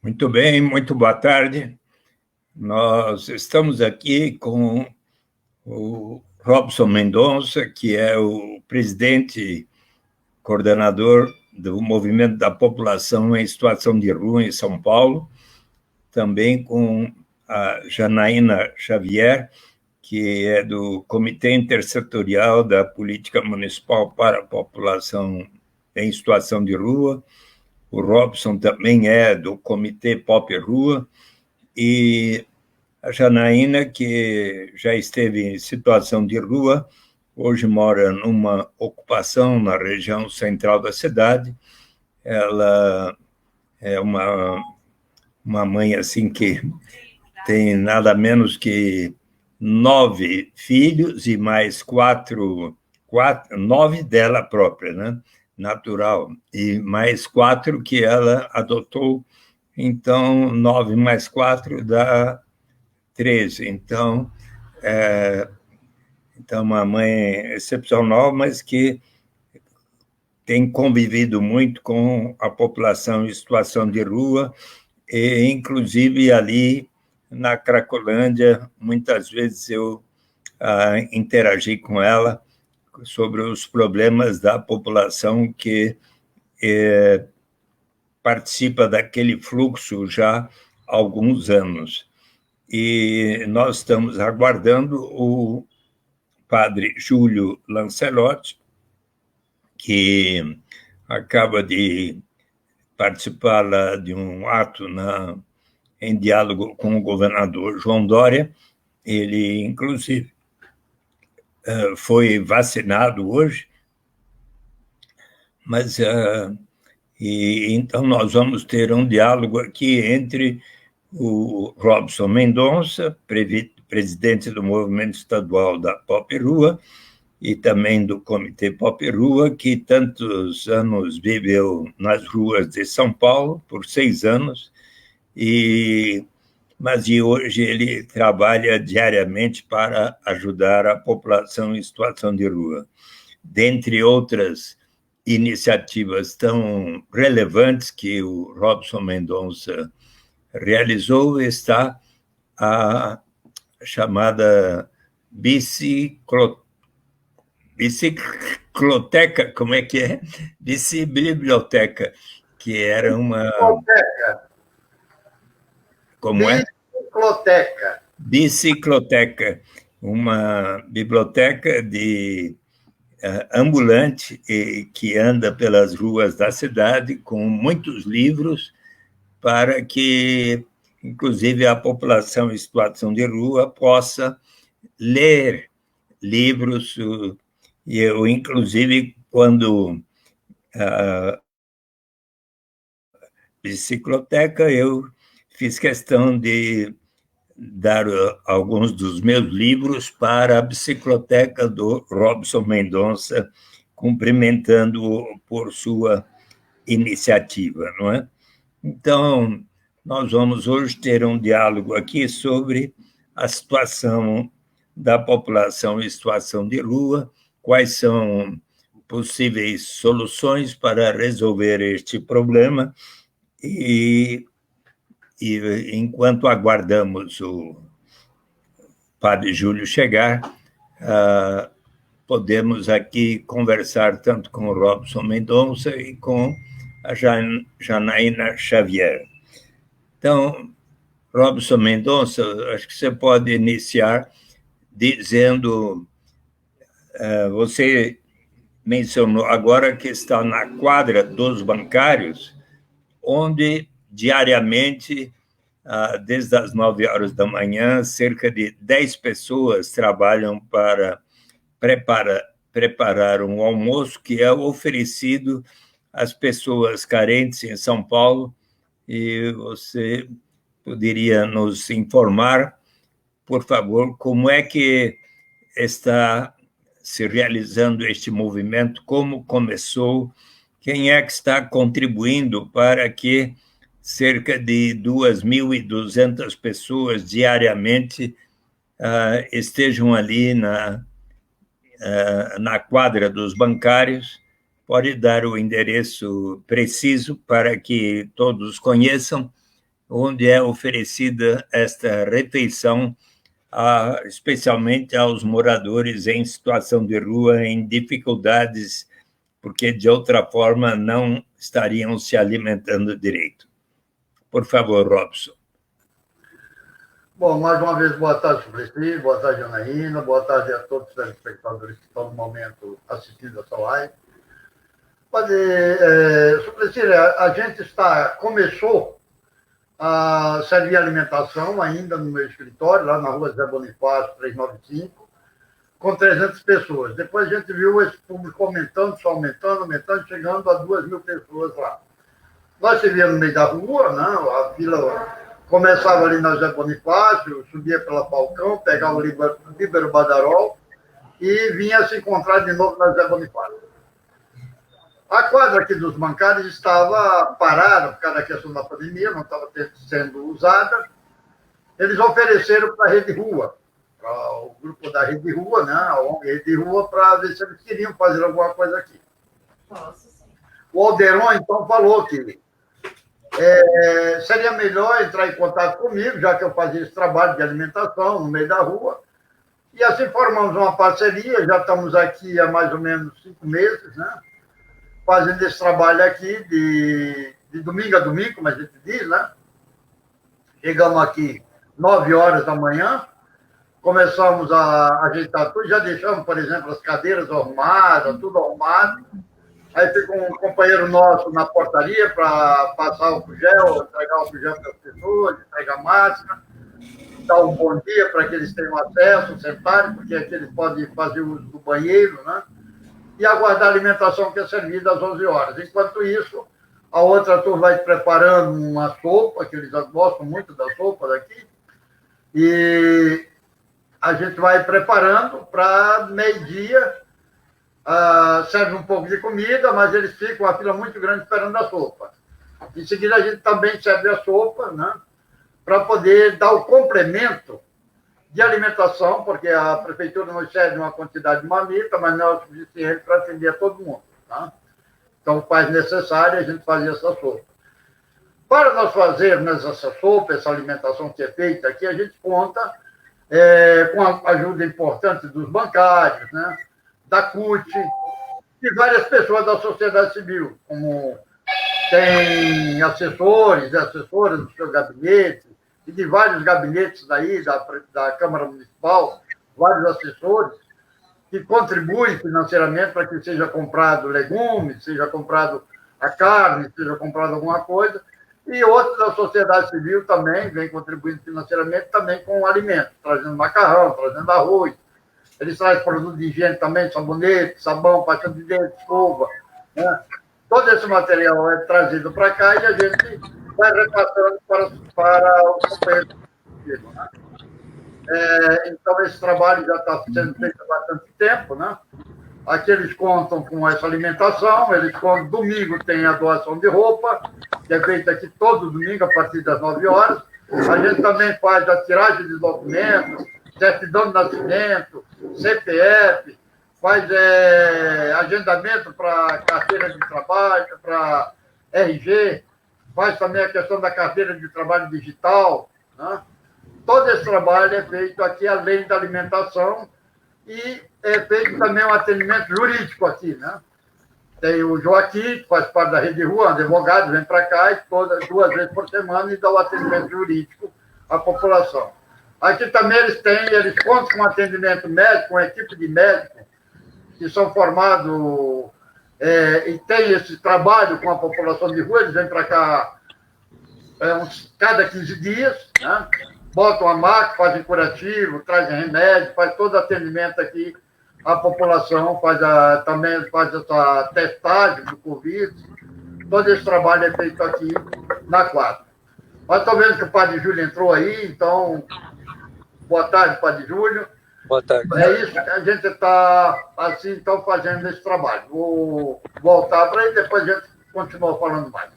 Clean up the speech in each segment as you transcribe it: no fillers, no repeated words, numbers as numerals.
Muito bem, muito boa tarde. Nós estamos aqui com o Robson Mendonça, que é o presidente coordenador do Movimento da População em Situação de Rua em São Paulo, também com a Janaína Xavier, que é do Comitê Intersetorial da Política Municipal para a População em Situação de Rua. O Robson também é do Comitê Pop Rua, e a Janaína, que já esteve em situação de rua, hoje mora numa ocupação na região central da cidade. Ela é uma mãe assim que tem nada menos que 9 filhos e mais nove dela própria, né? Natural, e mais 4 que ela adotou. Então, 9 mais 4 dá 13. Então, uma mãe excepcional, mas que tem convivido muito com a população em situação de rua, e, inclusive, ali na Cracolândia, muitas vezes eu interagi com ela sobre os problemas da população que participa daquele fluxo já há alguns anos. E nós estamos aguardando o padre Júlio Lancelotti, que acaba de participar lá de um ato em diálogo com o governador João Dória. Ele, inclusive, foi vacinado hoje, mas então nós vamos ter um diálogo aqui entre o Robson Mendonça, presidente do Movimento Estadual da Pop Rua, e também do Comitê Pop Rua, que tantos anos viveu nas ruas de São Paulo, por 6 anos, mas hoje ele trabalha diariamente para ajudar a população em situação de rua. Dentre outras iniciativas tão relevantes que o Robson Mendonça realizou, está a chamada bicicloteca, como é que é? Bicibiblioteca, que era uma... Como é? Bicicloteca, uma biblioteca ambulante que anda pelas ruas da cidade com muitos livros para que, inclusive, a população em situação de rua possa ler livros. E eu, inclusive, quando a bicicloteca, eu fiz questão de dar alguns dos meus livros para a bicicloteca do Robson Mendonça, cumprimentando-o por sua iniciativa, não é? Então, nós vamos hoje ter um diálogo aqui sobre a situação da população em situação de rua, quais são possíveis soluções para resolver este problema, e enquanto aguardamos o padre Júlio chegar, podemos aqui conversar tanto com o Robson Mendonça e com a Janaína Xavier. Então, Robson Mendonça, acho que você pode iniciar dizendo, você mencionou agora que está na quadra dos bancários, onde diariamente, desde as 9 horas da manhã, cerca de 10 pessoas trabalham para preparar um almoço que é oferecido às pessoas carentes em São Paulo. E você poderia nos informar, por favor, como é que está se realizando este movimento, como começou, quem é que está contribuindo para que cerca de 2.200 pessoas diariamente estejam ali na quadra dos bancários. Pode dar o endereço preciso para que todos conheçam onde é oferecida esta refeição, especialmente aos moradores em situação de rua, em dificuldades, porque de outra forma não estariam se alimentando direito. Por favor, Robson. Bom, mais uma vez, boa tarde, Suplicy, boa tarde, Janaína, boa tarde a todos os telespectadores que estão no momento assistindo essa live. Suplicy, a gente começou a servir alimentação ainda no meu escritório, lá na rua Zé Bonifácio, 395, com 300 pessoas. Depois a gente viu esse público aumentando, chegando a 2.000 pessoas lá. Nós servíamos no meio da rua, né? A fila começava ali na Zé Bonifácio, subia pela Falcão, pegava o Líbero Badarol e vinha se encontrar de novo na Zé Bonifácio. A quadra aqui dos bancários estava parada por causa da questão da pandemia, não estava sendo usada. Eles ofereceram para a Rede Rua, para o grupo da Rede Rua, né? A ONG Rede Rua, para ver se eles queriam fazer alguma coisa aqui. Nossa, sim. O Alderon, então, falou que seria melhor entrar em contato comigo, já que eu fazia esse trabalho de alimentação no meio da rua. E assim formamos uma parceria, já estamos aqui há mais ou menos 5 meses, né? Fazendo esse trabalho aqui de domingo a domingo, como a gente diz, né? Chegamos aqui 9 horas da manhã, começamos a ajeitar tudo, já deixamos, por exemplo, as cadeiras arrumadas, tudo arrumado. Aí fica um companheiro nosso na portaria para passar o gel, entregar o gel para as pessoas, entregar máscara, dar um bom dia para que eles tenham acesso, sentarem, porque aqui eles podem fazer uso do banheiro, né? E aguardar a alimentação que é servida às 11 horas. Enquanto isso, a outra turma vai preparando uma sopa, que eles gostam muito da sopa daqui, e a gente vai preparando para meio-dia. Serve um pouco de comida, mas eles ficam a fila muito grande esperando a sopa. Em seguida, a gente também serve a sopa, né, para poder dar o complemento de alimentação, porque a prefeitura nos cede uma quantidade marmita, mas não é o suficiente para atender a todo mundo. Tá? Então, faz necessário a gente fazer essa sopa. Para nós fazermos essa sopa, essa alimentação que é feita aqui, a gente conta com a ajuda importante dos bancários, né, da CUT, e várias pessoas da sociedade civil, como tem assessores e assessoras do seu gabinete, e de vários gabinetes daí, da Câmara Municipal, vários assessores, que contribuem financeiramente para que seja comprado legumes, seja comprado a carne, seja comprado alguma coisa, e outros da sociedade civil também vêm contribuindo financeiramente também com alimentos, trazendo macarrão, trazendo arroz. Eles trazem produtos de higiene também, sabonete, sabão, pasta de dente, escova, né? Todo esse material é trazido para cá e a gente vai repassando para os companheiros. Né? Então, esse trabalho já está sendo feito há bastante tempo. Né? Aqui eles contam com essa alimentação, eles contam, domingo tem a doação de roupa, que é feita aqui todo domingo, a partir das 9 horas. A gente também faz a tiragem de documentos, certidão de nascimento, CPF, faz agendamento para carteira de trabalho, para RG, faz também a questão da carteira de trabalho digital. Né? Todo esse trabalho é feito aqui, além da alimentação, e é feito também um atendimento jurídico aqui. Né? Tem o Joaquim, que faz parte da Rede Rua, advogado, vem para cá e 2 vezes por semana e dá o atendimento jurídico à população. Aqui também eles contam com atendimento médico, com equipe de médicos que são formados e tem esse trabalho com a população de rua, eles vêm para cá cada 15 dias, né? Botam a maca, fazem curativo, trazem remédio, faz todo atendimento aqui à população, também faz essa testagem do Covid. Todo esse trabalho é feito aqui na quadra. Mas estou vendo que o Padre Júlio entrou aí, então, boa tarde, Padre Júlio. Boa tarde. É isso que a gente está, assim, então, fazendo esse trabalho. Vou voltar para aí, depois a gente continua falando mais.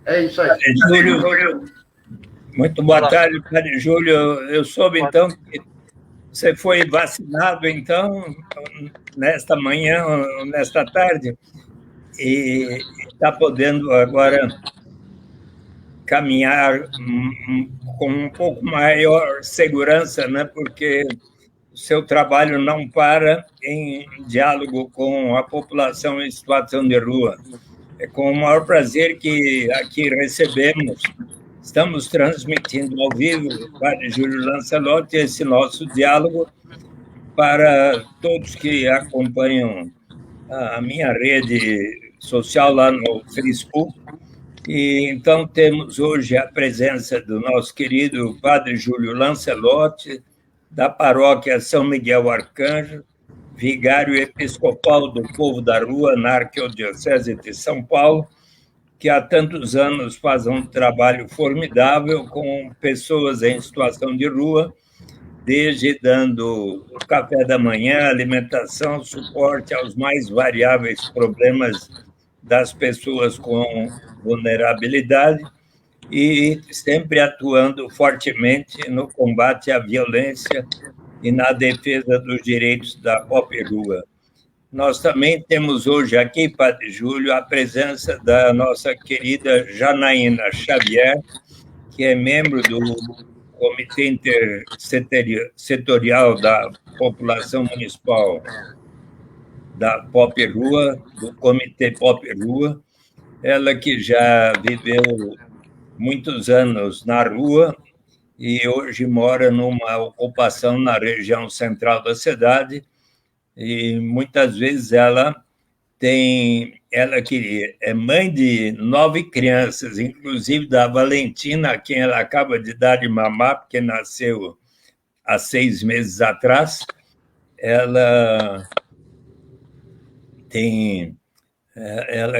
É isso aí. Júlio, muito boa tarde, Padre Júlio. Eu soube, então, que você foi vacinado, então, nesta manhã, nesta tarde, e está podendo agora caminhar com um pouco maior segurança, né? Porque o seu trabalho não para em diálogo com a população em situação de rua. É com o maior prazer que aqui recebemos, estamos transmitindo ao vivo, Padre Júlio Lancelotti, esse nosso diálogo para todos que acompanham a minha rede social lá no Facebook. E então temos hoje a presença do nosso querido Padre Júlio Lancelotti, da paróquia São Miguel Arcanjo, vigário episcopal do Povo da Rua na Arquidiocese de São Paulo, que há tantos anos faz um trabalho formidável com pessoas em situação de rua, desde dando o café da manhã, alimentação, suporte aos mais variáveis problemas das pessoas com vulnerabilidade e sempre atuando fortemente no combate à violência e na defesa dos direitos da pobre rua. Nós também temos hoje aqui, Padre Júlio, a presença da nossa querida Janaína Xavier, que é membro do Comitê Intersetorial da População Municipal da Pop Rua, do Comitê Pop Rua, ela que já viveu muitos anos na rua e hoje mora numa ocupação na região central da cidade, e muitas vezes ela que é mãe de 9 crianças, inclusive da Valentina, a quem ela acaba de dar de mamar, porque nasceu há 6 meses atrás. Ela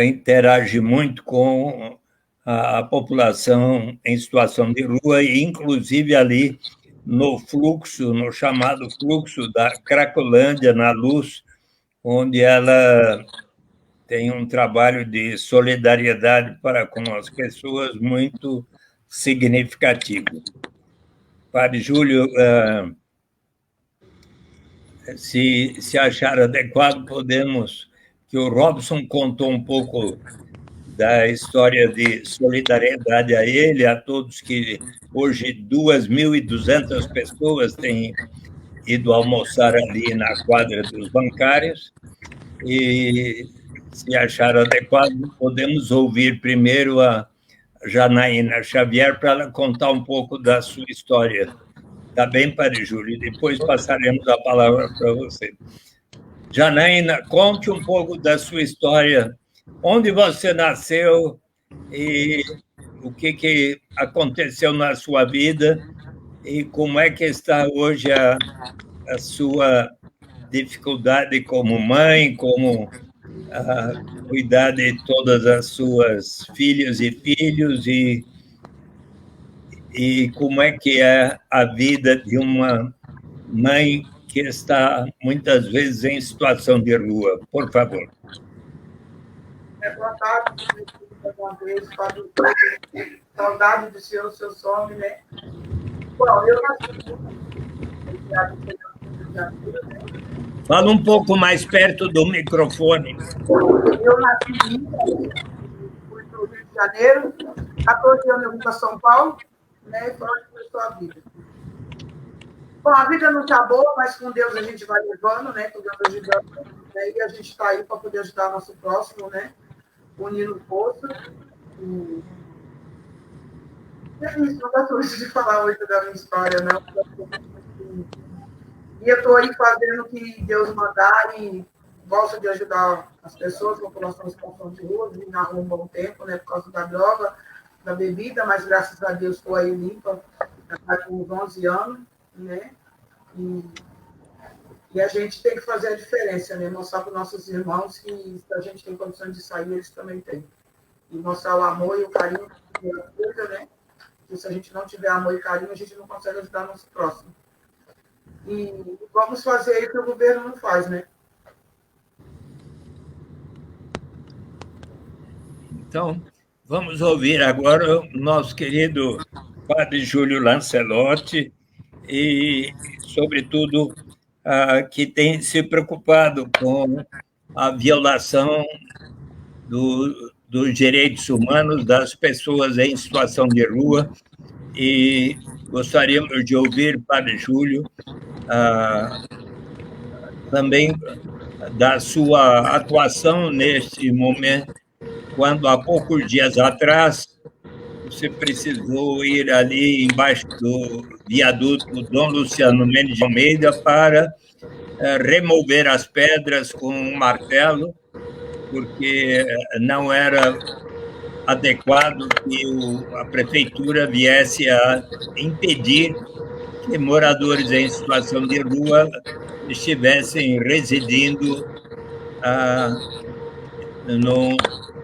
interage muito com a população em situação de rua, e inclusive ali no fluxo, no chamado fluxo da Cracolândia, na Luz, onde ela tem um trabalho de solidariedade para com as pessoas muito significativo. Padre Júlio, se achar adequado, podemos, que o Robson contou um pouco da história de solidariedade a ele, a todos que hoje 2.200 pessoas têm ido almoçar ali na quadra dos bancários, e se achar adequado, podemos ouvir primeiro a Janaína Xavier para ela contar um pouco da sua história. Tá bem, Padre Júlio? Depois passaremos a palavra para você. Janaína, conte um pouco da sua história, onde você nasceu e o que aconteceu na sua vida e como é que está hoje a sua dificuldade como mãe, como cuidar de todas as suas filhas e filhos, e como é que é a vida de uma mãe que está muitas vezes em situação de rua. Por favor. Boa tarde, uma vez, saudade do senhor, seu some, né? Bom, eu nasci Fala um pouco mais perto do microfone. Eu nasci em Minas, fui para o Rio de Janeiro, 14 anos eu vim para São Paulo, né? E foi onde começou a vida. Bom, a vida não está boa, mas com Deus a gente vai levando, né? Com Deus ajudando, né? E a gente está aí para poder ajudar o nosso próximo, né? Unindo o poço. E é isso, não gosto muito de falar muito da minha história, não. E eu estou aí fazendo o que Deus mandar e gosto de ajudar as pessoas, a população em situação de rua, vim na rua um bom tempo, né? Por causa da droga, da bebida, mas graças a Deus estou aí limpa, já com uns 11 anos, né? E a gente tem que fazer a diferença, né? Mostrar para os nossos irmãos que se a gente tem condições de sair, eles também têm. E mostrar o amor e o carinho, né? Que se a gente não tiver amor e carinho, a gente não consegue ajudar o nosso próximo. E vamos fazer aí o que o governo não faz, né? Então, vamos ouvir agora o nosso querido Padre Júlio Lancelotti, e, sobretudo, que tem se preocupado com a violação dos direitos humanos das pessoas em situação de rua, e gostaríamos de ouvir, Padre Júlio, também da sua atuação neste momento, quando há poucos dias atrás você precisou ir ali embaixo do viaduto Dom Luciano Mendes de Almeida para remover as pedras com um martelo, porque não era adequado que a prefeitura viesse a impedir que moradores em situação de rua estivessem residindo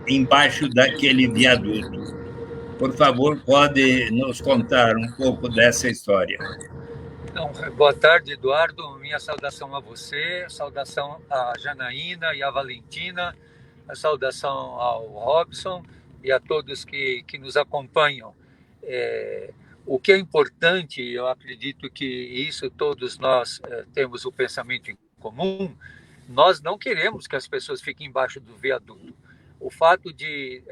embaixo daquele viaduto. Por favor, pode nos contar um pouco dessa história. Então, boa tarde, Eduardo. Minha saudação a você, saudação à Janaína e à Valentina, a saudação ao Robson e a todos que nos acompanham. O que é importante, eu acredito que isso todos nós temos o pensamento em comum, nós não queremos que as pessoas fiquem embaixo do viaduto. O fato de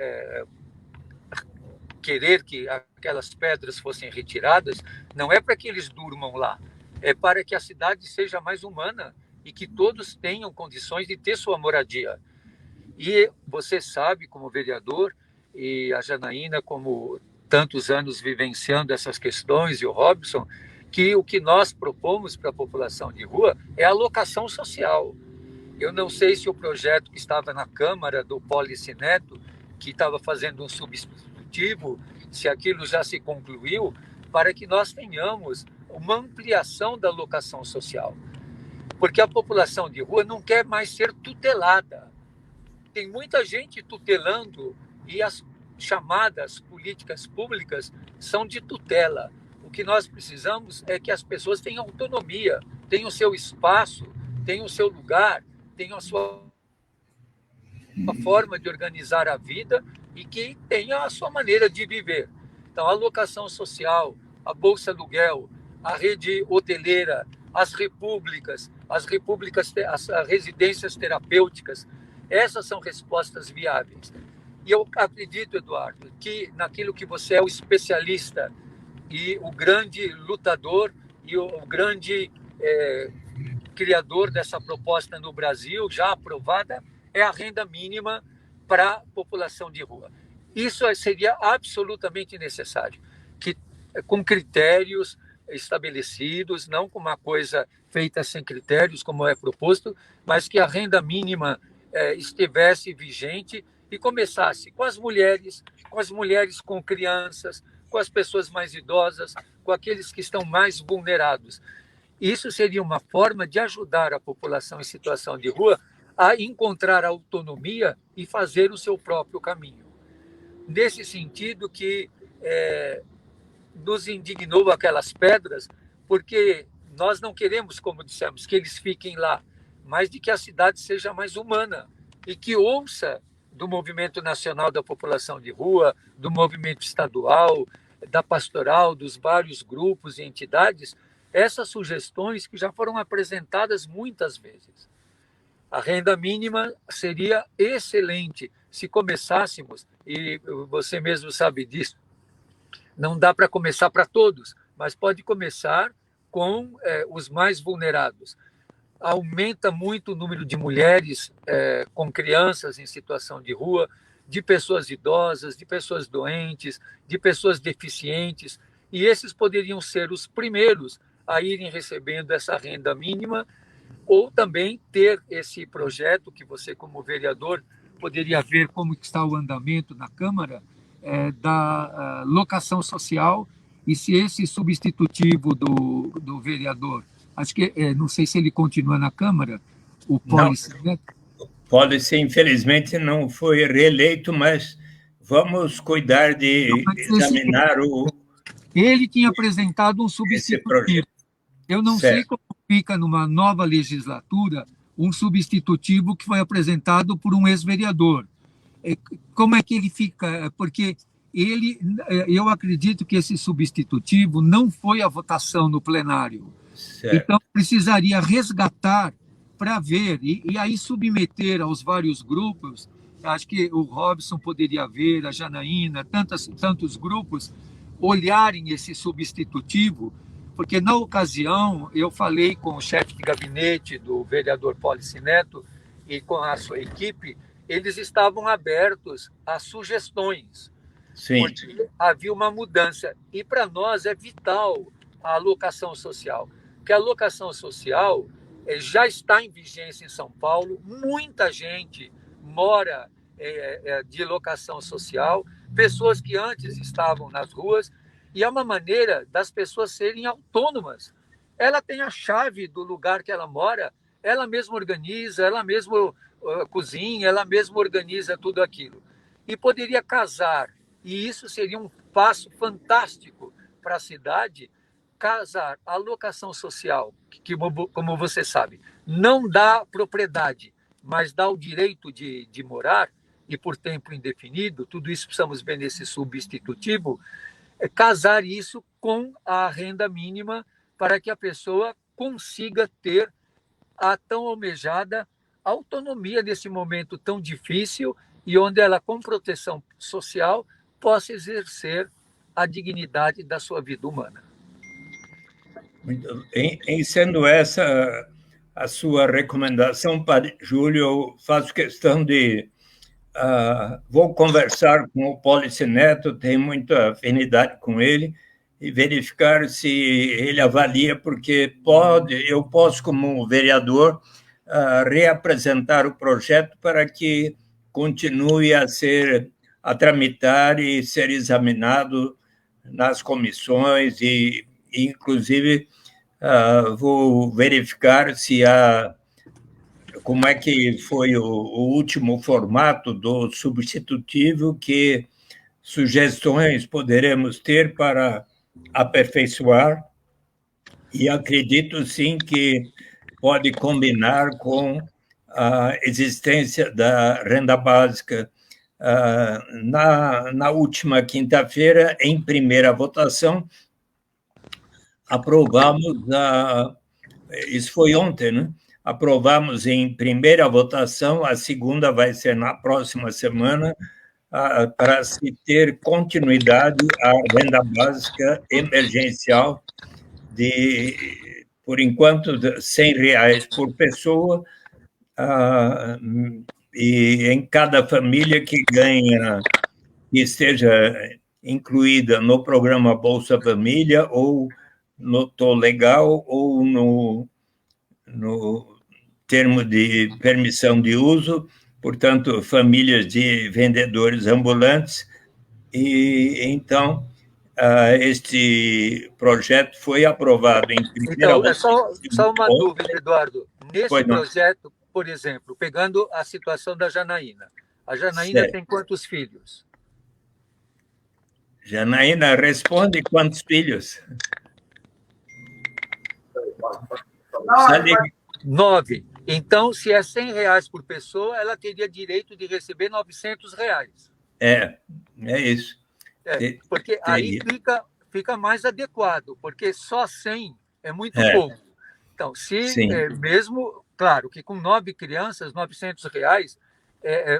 querer que aquelas pedras fossem retiradas não é para que eles durmam lá, é para que a cidade seja mais humana e que todos tenham condições de ter sua moradia. E você sabe, como vereador, e a Janaína, como tantos anos vivenciando essas questões, e o Robson, que o que nós propomos para a população de rua é a locação social. Eu não sei se o projeto que estava na Câmara do Polici Neto, que estava fazendo um substitutivo, se aquilo já se concluiu, para que nós tenhamos uma ampliação da locação social. Porque a população de rua não quer mais ser tutelada. Tem muita gente tutelando e as chamadas políticas públicas são de tutela. O que nós precisamos é que as pessoas tenham autonomia, tenham o seu espaço, tenham o seu lugar, tenham a sua forma de organizar a vida e que tenha a sua maneira de viver. Então, a locação social, a Bolsa Aluguel, a rede hoteleira, as residências terapêuticas, essas são respostas viáveis. E eu acredito, Eduardo, que naquilo que você é o especialista e o grande lutador e o grande criador dessa proposta no Brasil, já aprovada, é a renda mínima para a população de rua. Isso seria absolutamente necessário, que com critérios estabelecidos, não com uma coisa feita sem critérios, como é proposto, mas que a renda mínima estivesse vigente e começasse com as mulheres com crianças, com as pessoas mais idosas, com aqueles que estão mais vulnerados. Isso seria uma forma de ajudar a população em situação de rua a encontrar autonomia e fazer o seu próprio caminho. Nesse sentido que nos indignou aquelas pedras, porque nós não queremos, como dissemos, que eles fiquem lá, mas de que a cidade seja mais humana e que ouça do Movimento Nacional da População de Rua, do Movimento Estadual, da Pastoral, dos vários grupos e entidades, essas sugestões que já foram apresentadas muitas vezes. A renda mínima seria excelente se começássemos, e você mesmo sabe disso, não dá para começar para todos, mas pode começar com os mais vulnerados. Aumenta muito o número de mulheres com crianças em situação de rua, de pessoas idosas, de pessoas doentes, de pessoas deficientes, e esses poderiam ser os primeiros a irem recebendo essa renda mínima, ou também ter esse projeto que você, como vereador, poderia ver como está o andamento na Câmara, da locação social, e se esse substitutivo do vereador, acho que, não sei se ele continua na Câmara, o Polici, né? Polici, infelizmente, não foi reeleito, mas vamos cuidar de examinar o... Ele tinha apresentado um substitutivo. Eu não sei como fica numa nova legislatura um substitutivo que foi apresentado por um ex-vereador. Como é que ele fica? Porque eu acredito que esse substitutivo não foi à votação no plenário. Certo. Então, precisaria resgatar para ver e aí submeter aos vários grupos Acho que o Robson poderia ver, a Janaína, tantos grupos olharem esse substitutivo, porque na ocasião eu falei com o chefe de gabinete do vereador Pólice Neto e com a sua equipe, eles estavam abertos a sugestões, Sim. porque havia uma mudança. E para nós é vital a alocação social, porque a alocação social já está em vigência em São Paulo, muita gente mora de locação social, pessoas que antes estavam nas ruas, e é uma maneira das pessoas serem autônomas. Ela tem a chave do lugar que ela mora, ela mesma organiza, ela mesma cozinha, ela mesma organiza tudo aquilo. E poderia casar, e isso seria um passo fantástico para a cidade, casar a locação social, que, como você sabe, não dá propriedade, mas dá o direito de morar, e por tempo indefinido, tudo isso precisamos ver nesse substitutivo, casar isso com a renda mínima para que a pessoa consiga ter a tão almejada autonomia nesse momento tão difícil e onde ela, com proteção social, possa exercer a dignidade da sua vida humana. Em sendo essa a sua recomendação, Padre Júlio, eu faço questão de... vou conversar com o Pólice Neto, tenho muita afinidade com ele, e verificar se ele avalia, porque eu posso, como vereador, reapresentar o projeto para que continue a tramitar e ser examinado nas comissões, e inclusive vou verificar se como é que foi o último formato do substitutivo, que sugestões poderemos ter para aperfeiçoar, e acredito sim que pode combinar com a existência da renda básica. Na última quinta-feira, em primeira votação, aprovamos, isso foi ontem, né? Aprovamos em primeira votação, a segunda vai ser na próxima semana, para se ter continuidade à renda básica emergencial por enquanto, R$100 por pessoa, e em cada família que esteja incluída no programa Bolsa Família, ou no Tô Legal, ou no termo de permissão de uso, portanto, famílias de vendedores ambulantes. E então este projeto foi aprovado em primeira votação. Só uma dúvida, Eduardo. Nesse projeto, por exemplo, pegando a situação da Janaína. A Janaína tem quantos filhos? Janaína, responde quantos filhos? 9. Então, se é R$100 por pessoa, ela teria direito de receber R$900. É isso. Porque aí fica mais adequado, porque só 100 é muito pouco. Então, mesmo, claro, que com 9 crianças, R$900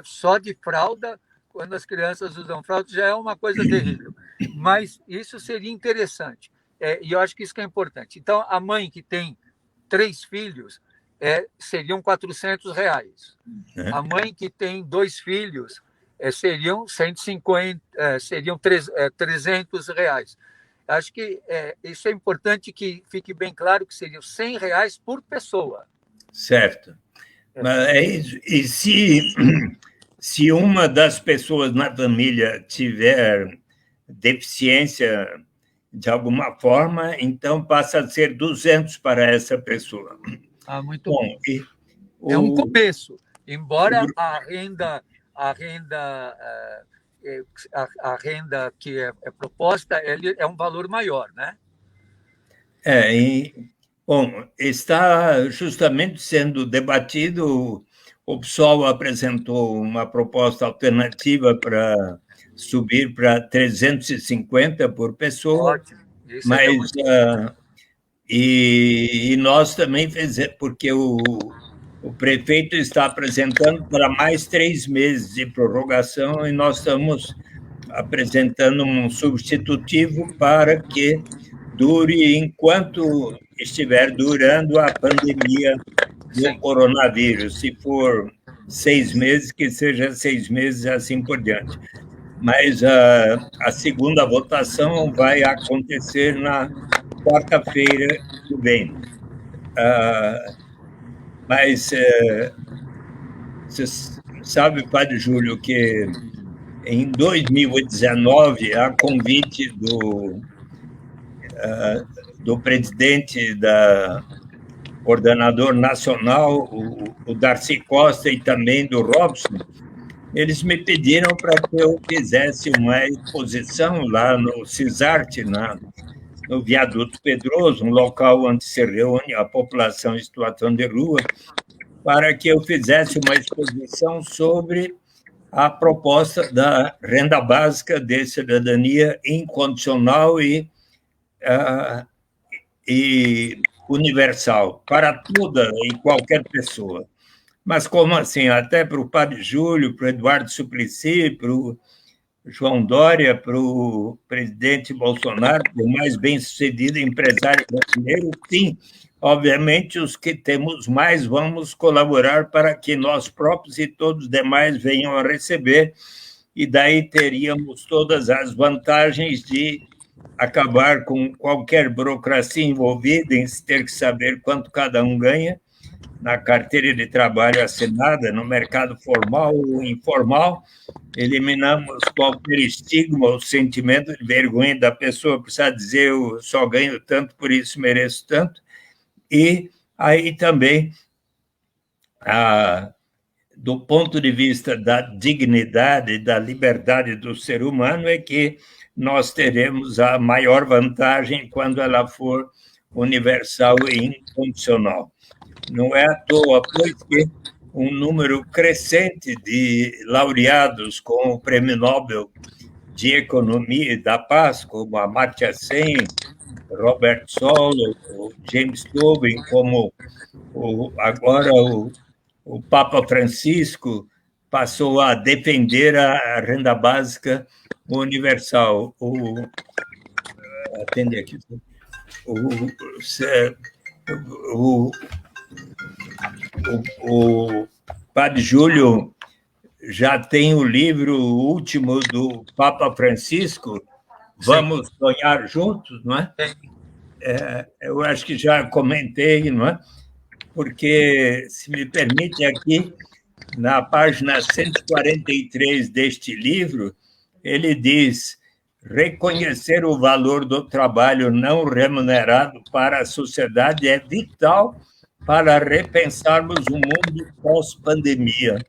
só de fralda, quando as crianças usam fralda, já é uma coisa terrível. Mas isso seria interessante. E eu acho que isso que é importante. Então, a mãe que tem 3 filhos, seriam R$400. A mãe que tem 2 filhos, seriam 150, seriam R$300. Acho que isso é importante, que fique bem claro que seriam R$100 por pessoa. Certo. Mas e se uma das pessoas na família tiver deficiência de alguma forma, então passa a ser 200 para essa pessoa. Muito bom. É um começo, embora a renda que é proposta é um valor maior, né? Bom, está justamente sendo debatido. O PSOL apresentou uma proposta alternativa para subir para 350 por pessoa. Ótimo. Isso mas e nós também fizemos, porque o o prefeito está apresentando para mais 3 meses de prorrogação e nós estamos apresentando um substitutivo para que dure enquanto estiver durando a pandemia do coronavírus. Se for 6 meses, que seja 6 meses e assim por diante. Mas a segunda votação vai acontecer na quarta-feira que vem. Mas você sabe, Padre Júlio, que em 2019, a convite do presidente da coordenador nacional, o Darcy Costa, e também do Robson, eles me pediram para que eu fizesse uma exposição lá no CISART, no Viaduto Pedroso, um local onde se reúne a população em situação de rua, para que eu fizesse uma exposição sobre a proposta da renda básica de cidadania incondicional e universal, para toda e qualquer pessoa. Mas como assim? Até para o Padre Júlio, para o Eduardo Suplicy, para o João Dória, para o presidente Bolsonaro, para o mais bem-sucedido empresário brasileiro, sim. Obviamente, os que temos mais vamos colaborar para que nós próprios e todos os demais venham a receber, e daí teríamos todas as vantagens de acabar com qualquer burocracia envolvida em ter que saber quanto cada um ganha na carteira de trabalho assinada, no mercado formal ou informal. Eliminamos qualquer estigma ou sentimento de vergonha da pessoa precisar dizer eu só ganho tanto, por isso mereço tanto. E aí também, do ponto de vista da dignidade e da liberdade do ser humano, é que nós teremos a maior vantagem quando ela for universal e incondicional. Não é à toa, pois que um número crescente de laureados com o Prêmio Nobel de Economia e da Paz, como Amartya Sen, Robert Solow, o James Tobin, como agora o Papa Francisco passou a defender a renda básica universal. Atende aqui. O Padre Júlio já tem o livro último do Papa Francisco, Vamos Sonhar Juntos, não é? Eu acho que já comentei, não é? Porque, se me permite, aqui, na página 143 deste livro, ele diz: reconhecer o valor do trabalho não remunerado para a sociedade é vital para repensarmos o mundo pós-pandemia.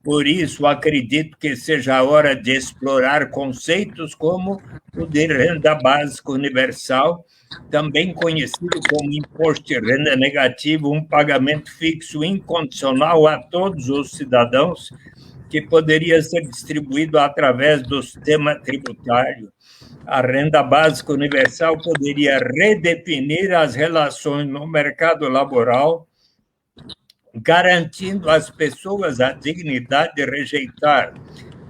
Por isso, acredito que seja a hora de explorar conceitos como o de renda básica universal, também conhecido como imposto de renda negativo, um pagamento fixo incondicional a todos os cidadãos, que poderia ser distribuído através do sistema tributário. A renda básica universal poderia redefinir as relações no mercado laboral, garantindo às pessoas a dignidade de rejeitar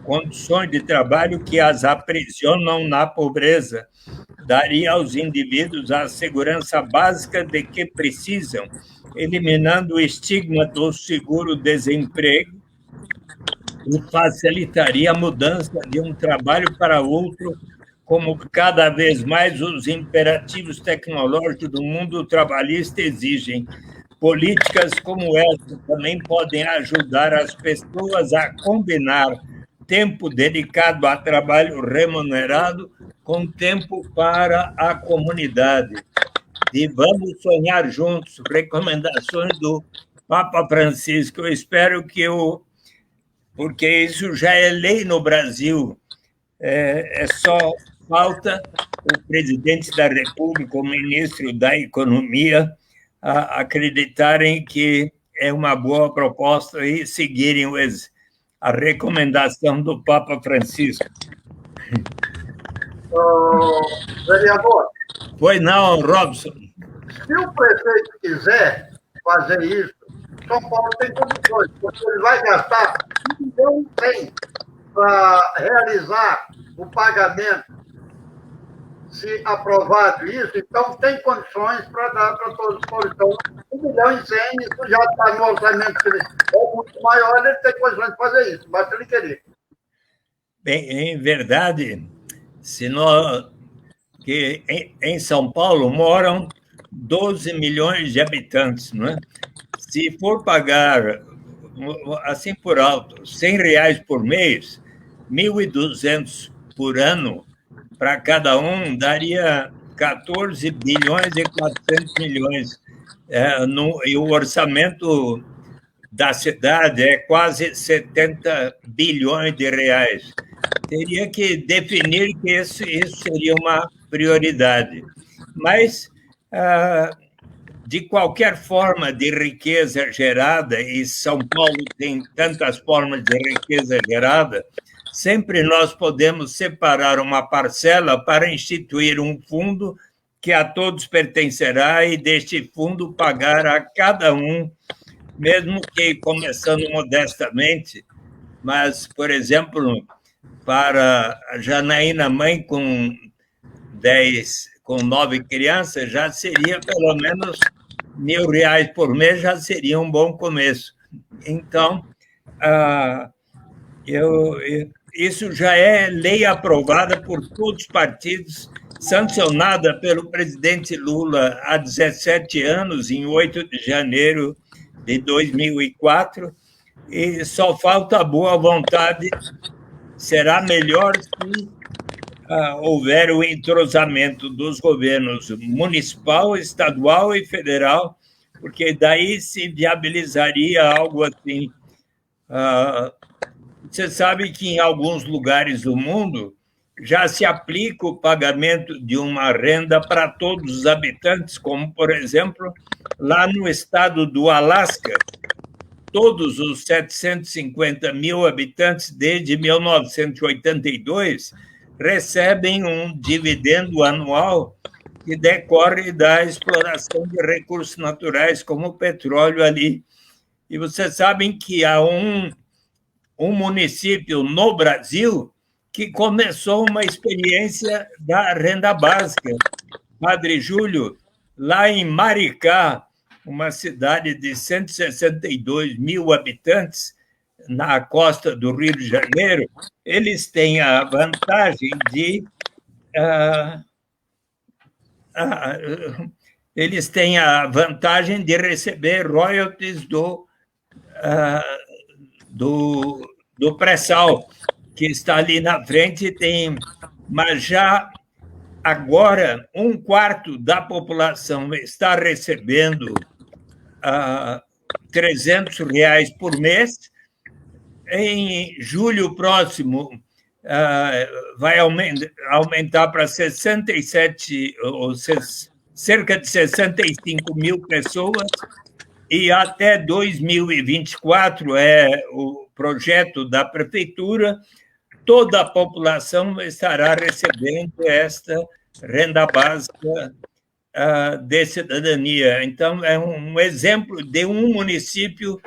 condições de trabalho que as aprisionam na pobreza, daria aos indivíduos a segurança básica de que precisam, eliminando o estigma do seguro-desemprego, e facilitaria a mudança de um trabalho para outro, como cada vez mais os imperativos tecnológicos do mundo trabalhista exigem. Políticas como essa também podem ajudar as pessoas a combinar tempo dedicado a trabalho remunerado com tempo para a comunidade. E vamos sonhar juntos, recomendações do Papa Francisco. Eu espero que porque isso já é lei no Brasil, só falta o presidente da República, o ministro da Economia, acreditarem que é uma boa proposta e seguirem a recomendação do Papa Francisco. Vereador. Pois não, Robson. Se o prefeito quiser fazer isso, São Paulo tem condições, porque ele vai gastar 1 milhão e 100 para realizar o pagamento, se aprovado isso, então tem condições para dar para todos os paulistas. Então, 1 milhão e 100, isso já está no orçamento que ele é muito maior, ele tem condições de fazer isso, basta ele querer. Bem, em verdade, que em São Paulo moram 12 milhões de habitantes, não é? Se for pagar, assim por alto, R$100 por mês, 1.200 por ano, para cada um, daria 14 bilhões e 400 milhões. E o orçamento da cidade é quase 70 bilhões de reais. Teria que definir que isso seria uma prioridade. Mas, de qualquer forma de riqueza gerada, e São Paulo tem tantas formas de riqueza gerada, sempre nós podemos separar uma parcela para instituir um fundo que a todos pertencerá e deste fundo pagar a cada um, mesmo que começando modestamente, mas, por exemplo, para a Janaína mãe com 9 crianças, já seria pelo menos R$1.000 por mês, já seria um bom começo. Então, isso já é lei aprovada por todos os partidos, sancionada pelo presidente Lula há 17 anos, em 8 de janeiro de 2004, e só falta a boa vontade. Será melhor se houver o entrosamento dos governos municipal, estadual e federal, porque daí se viabilizaria algo assim. Você sabe que em alguns lugares do mundo já se aplica o pagamento de uma renda para todos os habitantes, como, por exemplo, lá no estado do Alasca, todos os 750 mil habitantes, desde 1982, recebem um dividendo anual que decorre da exploração de recursos naturais, como o petróleo ali. E vocês sabem que há um município no Brasil que começou uma experiência da renda básica. Padre Júlio, lá em Maricá, uma cidade de 162 mil habitantes, na costa do Rio de Janeiro, eles têm a vantagem de receber royalties do pré-sal, que está ali na frente, mas já agora 1/4 da população está recebendo R$300 por mês. Em julho próximo, vai aumentar para 67, ou cerca de 65 mil pessoas, e até 2024 é o projeto da prefeitura, toda a população estará recebendo esta renda básica de cidadania. Então, é um exemplo de um município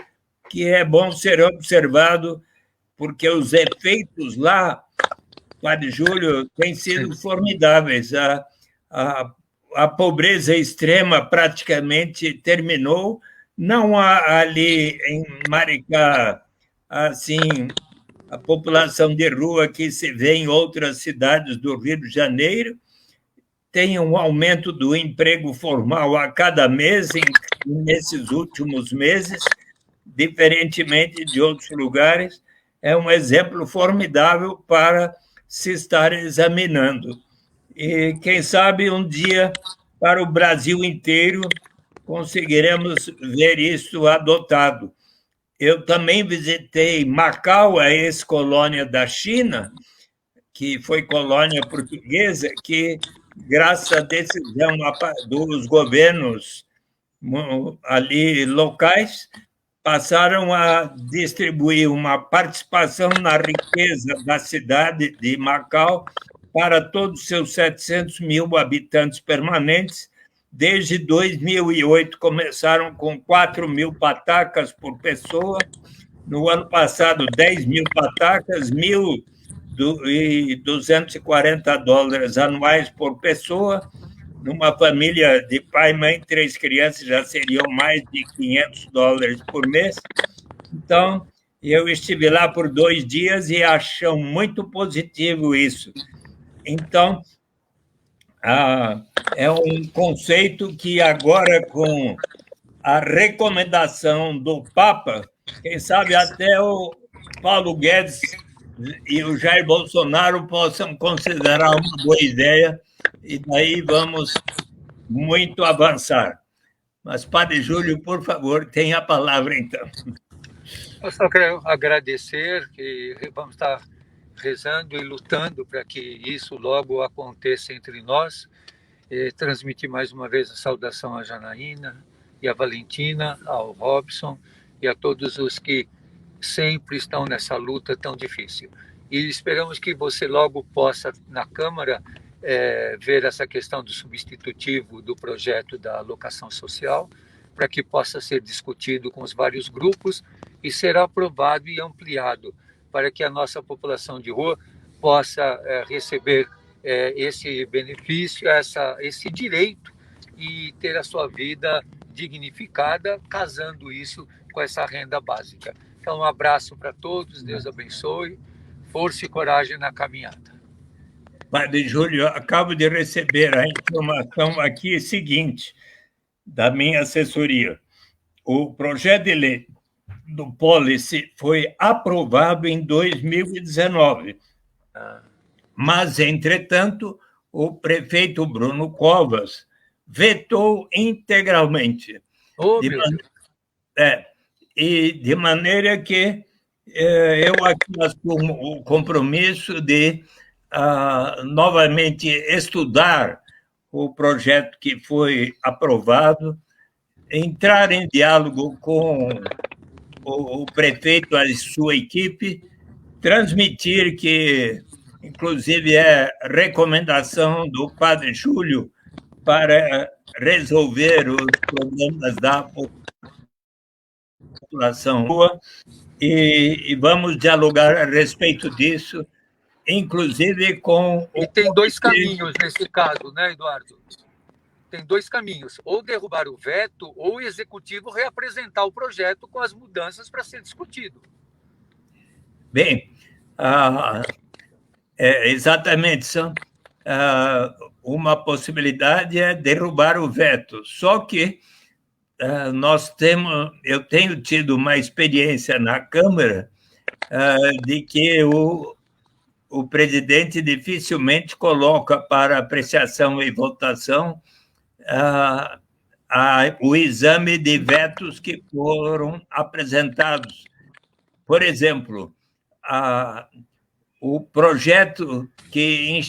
que é bom ser observado, porque os efeitos lá, Padre Júlio, têm sido formidáveis. A pobreza extrema praticamente terminou. Não há ali em Maricá, assim, a população de rua que se vê em outras cidades do Rio de Janeiro. Tem um aumento do emprego formal a cada mês, nesses últimos meses, diferentemente de outros lugares. É um exemplo formidável para se estar examinando. E, quem sabe, um dia, para o Brasil inteiro, conseguiremos ver isso adotado. Eu também visitei Macau, a ex-colônia da China, que foi colônia portuguesa, que, graças à decisão dos governos ali locais, passaram a distribuir uma participação na riqueza da cidade de Macau para todos os seus 700 mil habitantes permanentes, desde 2008, começaram com 4 mil patacas por pessoa. No ano passado, 10 mil patacas, $1.240 anuais por pessoa. Numa família de pai, mãe, 3 crianças, já seriam mais de $500 por mês. Então, eu estive lá por 2 dias e acho muito positivo isso. Então, é um conceito que agora, com a recomendação do Papa, quem sabe até o Paulo Guedes e o Jair Bolsonaro possam considerar uma boa ideia, e daí vamos muito avançar. Mas, Padre Júlio, por favor, tenha a palavra, então. Eu só quero agradecer, que vamos estar rezando e lutando para que isso logo aconteça entre nós. Transmitir mais uma vez a saudação à Janaína e à Valentina, ao Robson e a todos os que sempre estão nessa luta tão difícil. E esperamos que você logo possa, na Câmara, ver essa questão do substitutivo do projeto da alocação social, para que possa ser discutido com os vários grupos e ser aprovado e ampliado, para que a nossa população de rua possa receber esse benefício, esse direito, e ter a sua vida dignificada, casando isso com essa renda básica. Então, um abraço para todos, Deus abençoe, força e coragem na caminhada. Padre Júlio, acabo de receber a informação aqui seguinte, da minha assessoria. O projeto de lei do Policy foi aprovado em 2019, mas, entretanto, o prefeito Bruno Covas vetou integralmente. De maneira que eu aqui assumo o compromisso de novamente estudar o projeto que foi aprovado, entrar em diálogo com o prefeito e a sua equipe, transmitir que, inclusive, é recomendação do Padre Júlio para resolver os problemas da população e vamos dialogar a respeito disso, inclusive com... E tem 2 caminhos nesse caso, né, Eduardo? Tem 2 caminhos, ou derrubar o veto, ou o Executivo reapresentar o projeto com as mudanças para ser discutido. Bem, exatamente, uma possibilidade é derrubar o veto, só que eu tenho tido uma experiência na Câmara de que o presidente dificilmente coloca para apreciação e votação o exame de vetos que foram apresentados. Por exemplo, o projeto que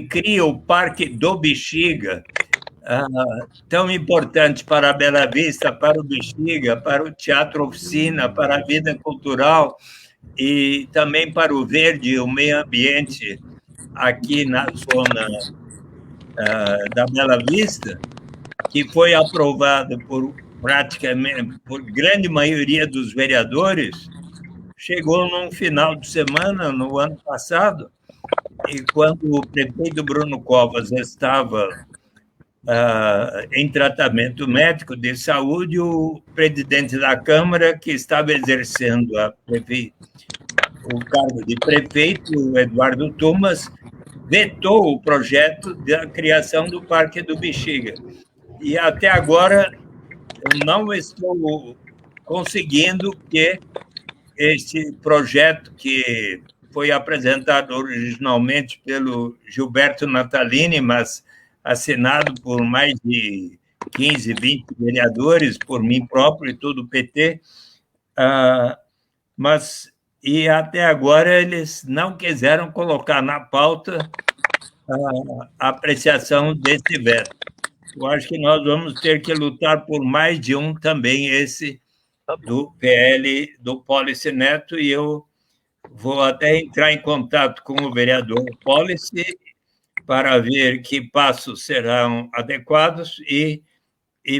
cria o Parque do Bexiga, tão importante para a Bela Vista, para o Bexiga, para o Teatro Oficina, para a vida cultural e também para o verde e o meio ambiente aqui na zona da Bela Vista, que foi aprovado por grande maioria dos vereadores, chegou num final de semana, no ano passado, e quando o prefeito Bruno Covas estava em tratamento médico de saúde, o presidente da Câmara, que estava exercendo o cargo de prefeito, o Eduardo Tumas, vetou o projeto da criação do Parque do Bexiga. E até agora eu não estou conseguindo que esse projeto, que foi apresentado originalmente pelo Gilberto Natalini, mas assinado por mais de 15, 20 vereadores, por mim próprio e todo o PT, e até agora eles não quiseram colocar na pauta a apreciação desse veto. Eu acho que nós vamos ter que lutar por mais de um também, esse do PL, do Policy Neto, e eu vou até entrar em contato com o vereador Policy para ver que passos serão adequados e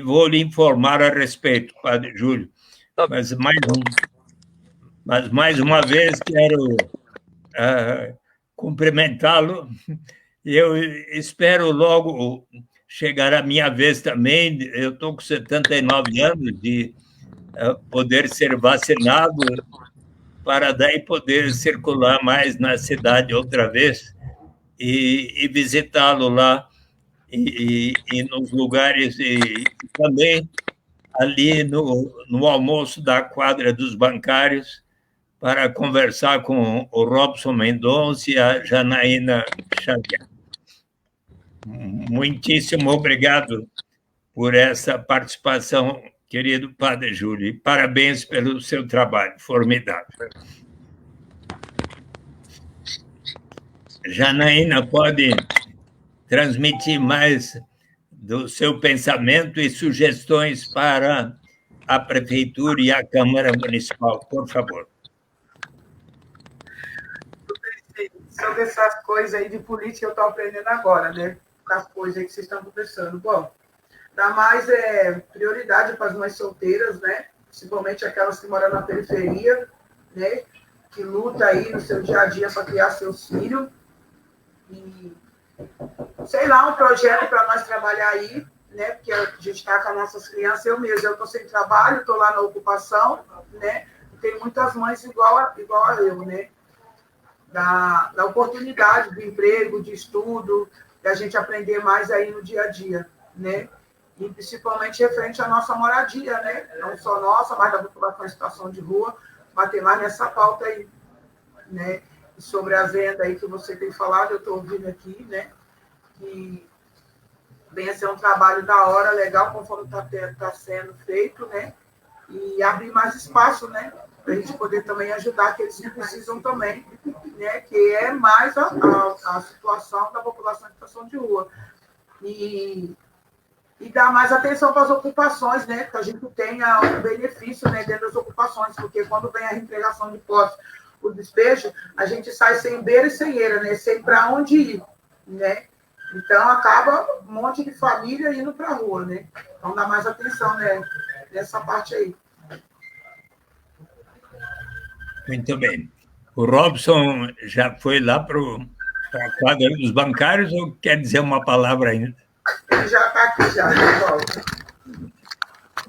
vou lhe informar a respeito, Padre Júlio. Mas mais uma vez quero cumprimentá-lo. Eu espero logo chegar a minha vez também. Eu estou com 79 anos de poder ser vacinado para daí poder circular mais na cidade outra vez e visitá-lo lá e nos lugares e também ali no almoço da quadra dos bancários para conversar com o Robson Mendonça e a Janaína Xavier. Muitíssimo obrigado por essa participação, querido Padre Júlio, e parabéns pelo seu trabalho formidável. Janaína, pode transmitir mais do seu pensamento e sugestões para a Prefeitura e a Câmara Municipal, por favor. Sobre essas coisas aí de política, eu estou aprendendo agora, né? Com as coisas aí que vocês estão conversando. Bom, dá mais prioridade para as mães solteiras, né? Principalmente aquelas que moram na periferia, né? Que lutam aí no seu dia a dia para criar seus filhos. E, sei lá, um projeto para nós trabalhar aí, né? Porque a gente está com as nossas crianças, eu estou sem trabalho, estou lá na ocupação, né? Tem muitas mães igual a eu, né? Da oportunidade de emprego, de estudo, da gente aprender mais aí no dia a dia, né? E principalmente referente à nossa moradia, né? Não só nossa, mas da população em situação de rua, bater mais nessa pauta aí, né? E sobre a venda aí que você tem falado, eu estou ouvindo aqui, né? Que venha ser um trabalho da hora, legal, conforme está sendo feito, né? E abrir mais espaço, né? Para a gente poder também ajudar aqueles que precisam também, né? Que é mais a situação da população em situação de rua. E dar mais atenção para as ocupações, né? Que a gente tenha um benefício, né, dentro das ocupações, porque quando vem a reintegração de posse, o despejo, a gente sai sem beira e sem eira, né? Sem para onde ir, né? Então, acaba um monte de família indo para a rua, né? Então, dá mais atenção, né, nessa parte aí. Muito bem. O Robson já foi lá para a quadra dos bancários ou quer dizer uma palavra ainda? Ele já está aqui, já.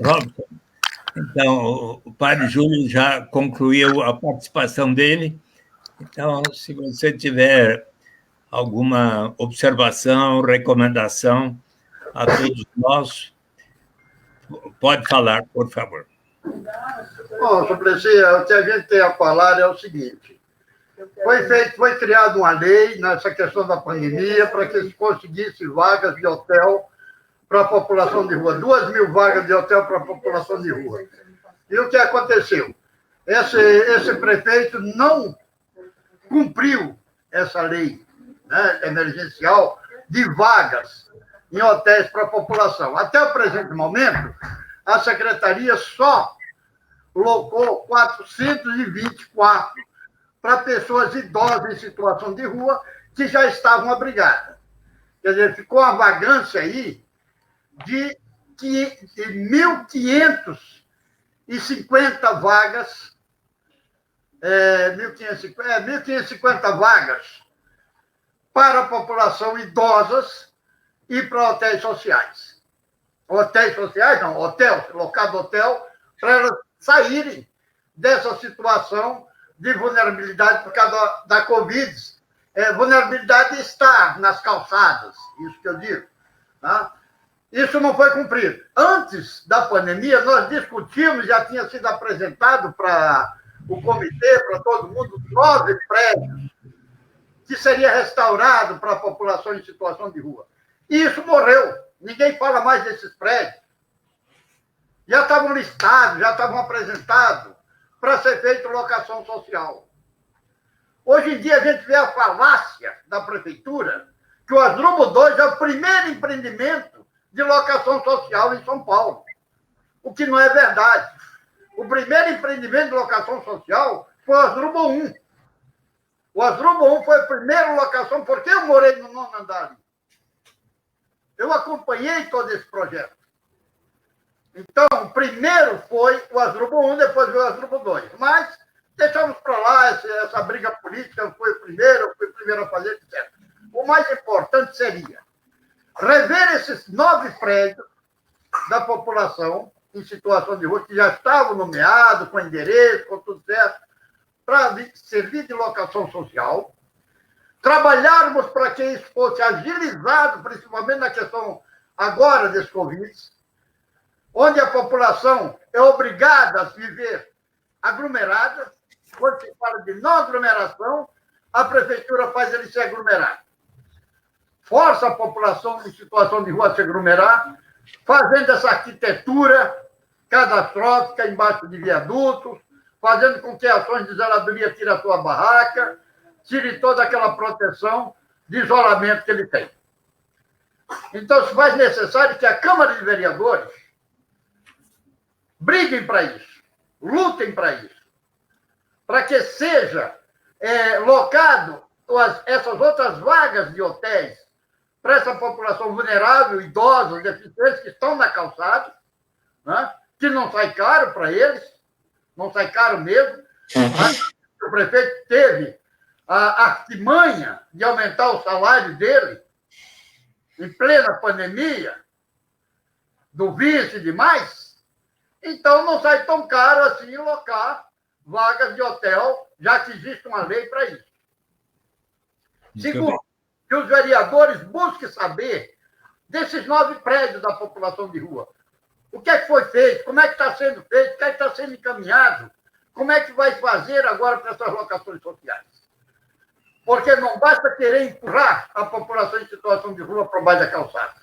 Robson, então, o Padre Júlio já concluiu a participação dele. Então, se você tiver alguma observação, recomendação a todos nós, pode falar, por favor. Bom, Suplicy, o que a gente tem a falar é o seguinte: foi criada uma lei nessa questão da pandemia para que se conseguisse vagas de hotel para a população de rua, 2.000 vagas de hotel para a população de rua. E o que aconteceu? Esse prefeito não cumpriu essa lei, né, emergencial de vagas em hotéis para a população. Até o presente momento, a secretaria só locou 424 para pessoas idosas em situação de rua que já estavam abrigadas. Quer dizer, ficou uma vagância aí de 1.550 vagas, 1.550 vagas para a população idosas e para hotéis sociais. Hotéis sociais, não, hotel, local do hotel, para elas saírem dessa situação de vulnerabilidade por causa da Covid. Vulnerabilidade está nas calçadas, isso que eu digo. Tá? Isso não foi cumprido. Antes da pandemia, nós discutimos, já tinha sido apresentado para o comitê, para todo mundo, 9 prédios que seria restaurado para a população em situação de rua. E isso morreu. Ninguém fala mais desses prédios. Já estavam listados, já estavam apresentados para ser feita locação social. Hoje em dia, a gente vê a falácia da prefeitura que o Asdrubal 2 é o primeiro empreendimento de locação social em São Paulo, o que não é verdade. O primeiro empreendimento de locação social foi o Asdrubal 1. O Asdrubal 1 foi a primeira locação, porque eu morei no 9º andar ali. Eu acompanhei todo esse projeto. Então, o primeiro foi o Asdrubal 1, depois veio o Asdrubal 2. Mas deixamos para lá essa briga política, eu fui o primeiro a fazer, etc. O mais importante seria rever esses 9 prédios da população em situação de rua, que já estavam nomeados, com endereço, com tudo certo, para servir de locação social, trabalharmos para que isso fosse agilizado, principalmente na questão agora desse Covid, onde a população é obrigada a viver aglomerada. Quando se fala de não aglomeração, a prefeitura faz ele se aglomerar. Força a população em situação de rua a se aglomerar, fazendo essa arquitetura cadastrófica embaixo de viadutos, fazendo com que ações de zeladoria tire a sua barraca, tire toda aquela proteção de isolamento que ele tem. Então, se faz necessário que a Câmara de Vereadores briguem para isso, lutem para isso, para que seja locado essas outras vagas de hotéis para essa população vulnerável, idosos, deficientes, que estão na calçada, né? Que não sai caro para eles, não sai caro mesmo. Mas o prefeito teve a artimanha de aumentar o salário dele em plena pandemia, do vice e demais, então não sai tão caro assim locar vagas de hotel, já que existe uma lei para isso. Segundo, que os vereadores busquem saber desses 9 prédios da população de rua. O que é que foi feito? Como é que está sendo feito? O que é que está sendo encaminhado? Como é que vai fazer agora para essas locações sociais? Porque não basta querer empurrar a população em situação de rua para baixo da calçada.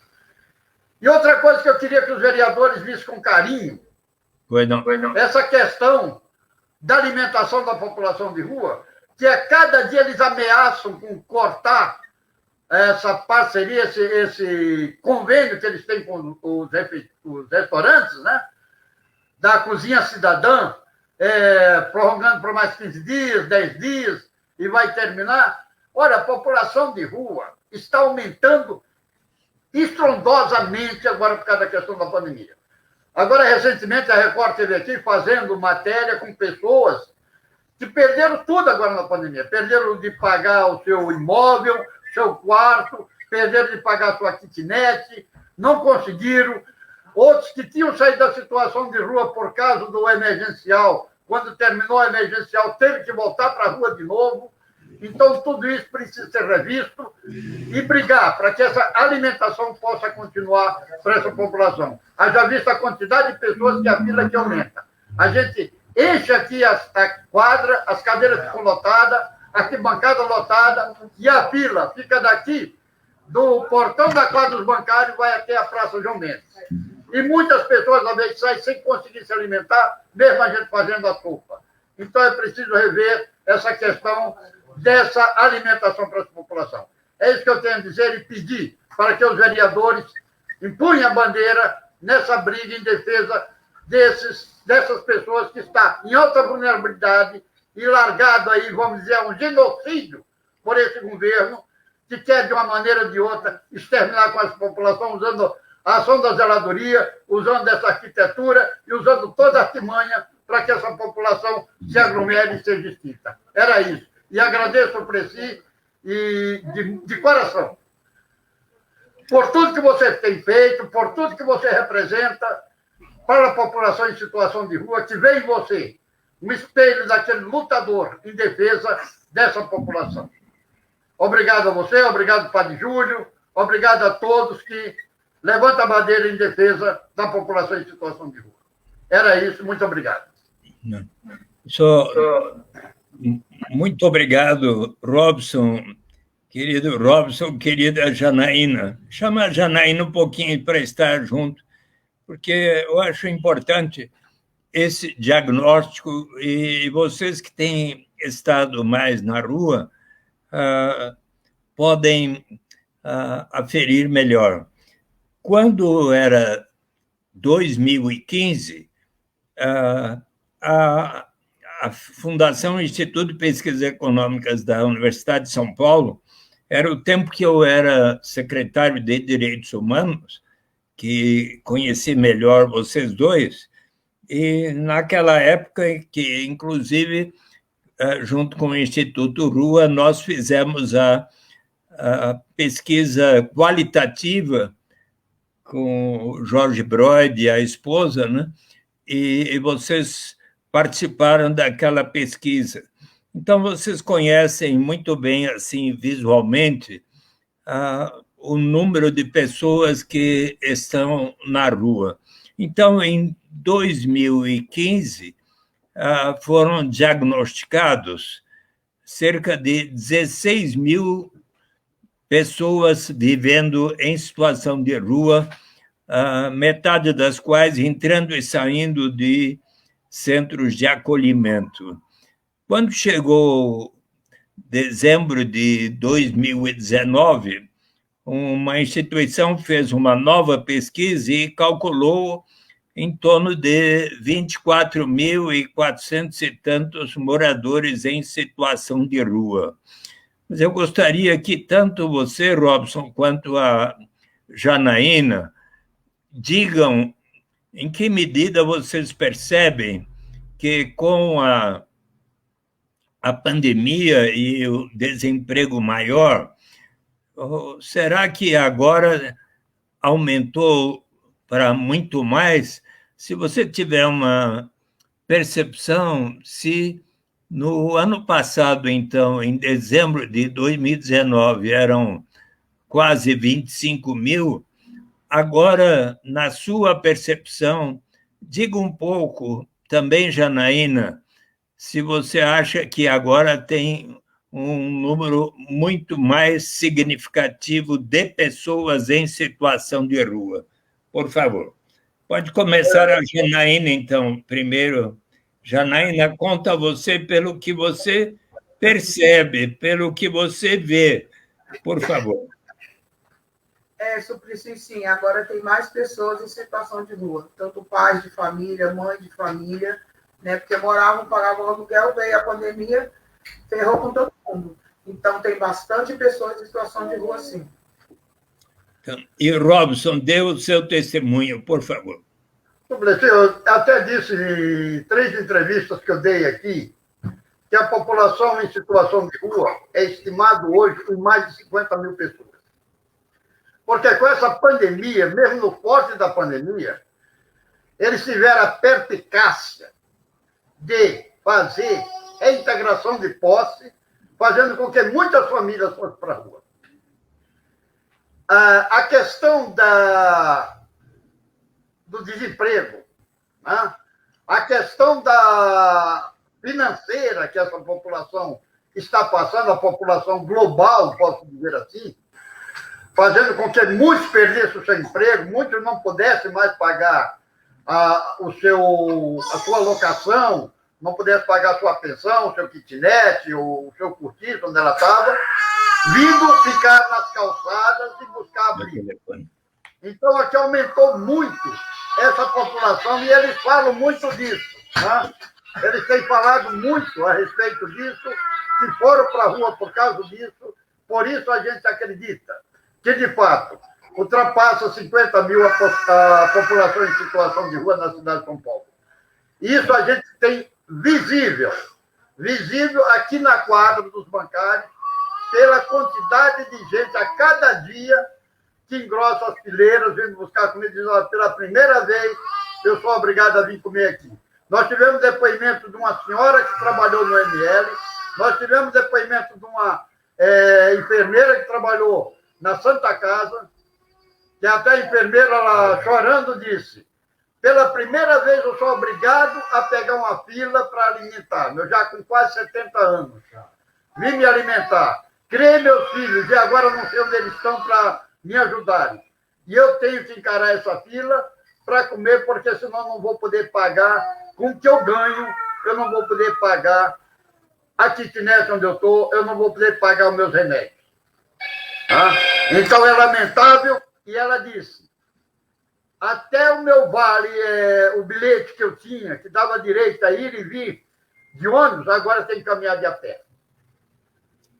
E outra coisa que eu queria que os vereadores vissem com carinho, essa questão da alimentação da população de rua, que a cada dia eles ameaçam com cortar essa parceria, esse convênio que eles têm com os restaurantes, né? Da Cozinha Cidadã, prorrogando por mais 15 dias, 10 dias, e vai terminar. Olha, a população de rua está aumentando estrondosamente agora por causa da questão da pandemia. Agora, recentemente, a Record esteve aqui fazendo matéria com pessoas que perderam tudo agora na pandemia. Perderam de pagar o seu imóvel, seu quarto, perderam de pagar a sua kitnet, não conseguiram. Outros que tinham saído da situação de rua por causa do emergencial, quando terminou o emergencial, teve que voltar para a rua de novo. Então, tudo isso precisa ser revisto e brigar para que essa alimentação possa continuar para essa população. Haja visto a quantidade de pessoas que a fila que aumenta. A gente enche aqui a quadra, as cadeiras ficam lotadas, a arquibancada lotada, e a fila fica daqui do portão da quadra dos bancários vai até a Praça João Mendes. E muitas pessoas, às vezes, saem sem conseguir se alimentar, mesmo a gente fazendo a sopa. Então, é preciso rever essa questão dessa alimentação para a população. É isso que eu tenho a dizer e pedir para que os vereadores empunhem a bandeira nessa briga em defesa dessas pessoas que estão em alta vulnerabilidade e largado aí, vamos dizer, um genocídio por esse governo que quer, de uma maneira ou de outra, exterminar com essa população, usando a ação da zeladoria, usando essa arquitetura e usando toda a artimanha para que essa população se aglomere e seja extinta. Era isso. E agradeço por si e de coração por tudo que você tem feito, por tudo que você representa para a população em situação de rua, que vê em você um espelho daquele lutador em defesa dessa população. Obrigado a você, obrigado, Padre Júlio, obrigado a todos que levantam a bandeira em defesa da população em situação de rua. Era isso, muito obrigado. Muito obrigado, Robson, querida Janaína. Chama a Janaína um pouquinho para estar junto, porque eu acho importante esse diagnóstico e vocês que têm estado mais na rua podem aferir melhor. Quando era 2015, a Fundação Instituto de Pesquisas Econômicas da Universidade de São Paulo era o tempo que eu era secretário de Direitos Humanos, que conheci melhor vocês dois, e naquela época que, inclusive, junto com o Instituto Rua, nós fizemos a pesquisa qualitativa com o Jorge Broid e a esposa, né? E vocês participaram daquela pesquisa. Então, vocês conhecem muito bem, assim, visualmente, o número de pessoas que estão na rua. Então, em 2015, foram diagnosticados cerca de 16 mil pessoas vivendo em situação de rua, metade das quais entrando e saindo de centros de acolhimento. Quando chegou dezembro de 2019, uma instituição fez uma nova pesquisa e calculou em torno de 24.400 e tantos moradores em situação de rua. Mas eu gostaria que tanto você, Robson, quanto a Janaína digam em que medida vocês percebem que, com a pandemia e o desemprego maior, será que agora aumentou para muito mais? Se você tiver uma percepção, se no ano passado, então, em dezembro de 2019, eram quase 25 mil, agora, na sua percepção, diga um pouco, também, Janaína, se você acha que agora tem um número muito mais significativo de pessoas em situação de rua. Por favor. Pode começar a Janaína, então, primeiro. Janaína, conta você pelo que você percebe, pelo que você vê. Por favor. Suplicy, sim, agora tem mais pessoas em situação de rua, tanto pais de família, mãe de família, né, porque moravam, pagavam aluguel, veio a pandemia, ferrou com todo mundo. Então, tem bastante pessoas em situação de rua, sim. Então, e Robson, dê o seu testemunho, por favor. Eu até disse em 3 entrevistas que eu dei aqui que a população em situação de rua é estimado hoje em mais de 50 mil pessoas. Porque com essa pandemia, mesmo no forte da pandemia, eles tiveram a perspicácia de fazer a integração de posse, fazendo com que muitas famílias fossem para a rua. A questão do desemprego, né? A questão da financeira que essa população está passando, a população global, posso dizer assim, fazendo com que muitos perdessem o seu emprego, muitos não pudessem mais pagar a sua locação, não pudessem pagar a sua pensão, o seu kitnet, o seu cortiço, onde ela estava, vindo ficar nas calçadas e buscar abrigo. Então, aqui aumentou muito essa população e eles falam muito disso. Né? Eles têm falado muito a respeito disso, que foram para a rua por causa disso, por isso a gente acredita que, de fato, ultrapassa 50 mil a população em situação de rua na cidade de São Paulo. Isso a gente tem visível aqui na quadra dos bancários, pela quantidade de gente a cada dia que engrossa as fileiras, vindo buscar comida, diz, pela primeira vez eu sou obrigado a vir comer aqui. Nós tivemos depoimento de uma senhora que trabalhou no ML, nós tivemos depoimento de uma enfermeira que trabalhou na Santa Casa, que até a enfermeira, ela, chorando, disse, pela primeira vez eu sou obrigado a pegar uma fila para alimentar. Eu já com quase 70 anos. Vim me alimentar. Criei meus filhos e agora não sei onde eles estão para me ajudarem. E eu tenho que encarar essa fila para comer, porque senão não vou poder pagar com o que eu ganho, eu não vou poder pagar a kitnet onde eu estou, eu não vou poder pagar os meus remédios. Tá? Então é lamentável, e ela disse, até o meu vale, o bilhete que eu tinha, que dava direito a ir e vir de ônibus, agora tem que caminhar de a pé.